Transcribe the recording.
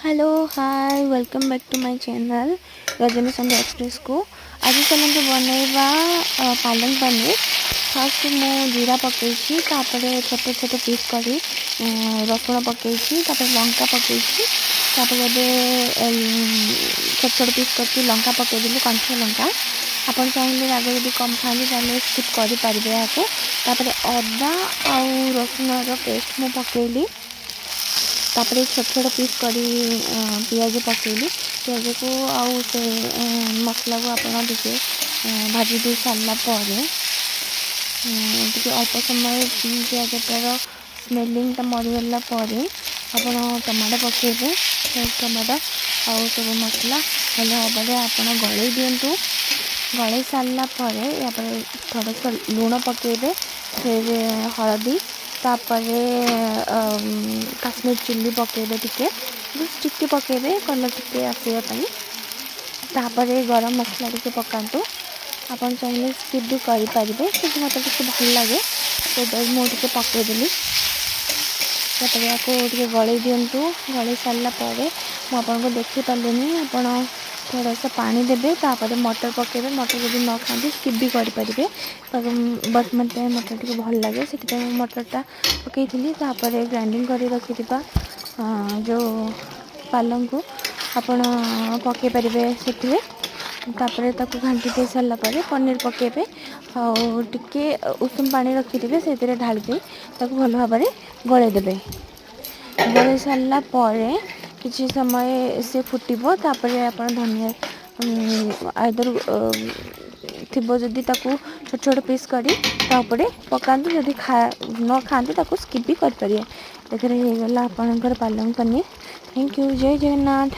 Hello hi welcome back to my channel Rajni Sandhya Express को। आज चलते बनैबा पालक पनीर। फर्स्ट मु जीरा पकई छोट छोट पीस करी रसुण पकई लंका पकई छोट छोट पीस करके लंका पकईदेलु कंचा लंका। आपन चाहिए राग जब कम खाते स्किप करेंगे आपको। अदा आ रसुण पेस्ट मु पकईली तापर छोट छोट पीस करी पियाज पकईली। पियाज को आउ से मसला को आप भाजी दे सारापर अल्प समय पियाजटार स्मेलिंगटा मरीगला आप टमाटो पकईबे। टमाटो आउ सब मसला भल भाव आप गलई दिंतु। गलई सारापर थोड़ा सा लुण पकईबे, फिर हलदी, तापर काश्मीर चिल्ली पकईबे, टिके पकईबे कलर टिके आसापी। तापर गरम मसला टिके पकातु। आपन चाहिए स्किप भी करेंगे कि मत भल लगे तो मुझे पकईदेली। तापर या गलई दिंतु। गलई सारापर मुझे देखी पारे आप थोड़ा सा पानी देवे। तापर मटर पकईबे। मटर जब न खाते स्किप भी करेंगे बट मत मटर टी भल लगे से मटरटा पकई थी। तापर ग्राइंडिंग कर रखि जो पालक को आपण पकई पारे से। घाटी दे सारापर पनीर पकईबे और टिके उषुम पानी रखिथे से ढाली भल भाव गलईदेवे। गलई सारापर किसी समय से फुटब। तापर आप धनिया आदर थी जदि छोट छोट पीस करी पकातु। जदि न खाते स्किप भी करेंगे। देखिए हो गला आपणकर पालक पनीर। Thank you. जय जगन्नाथ।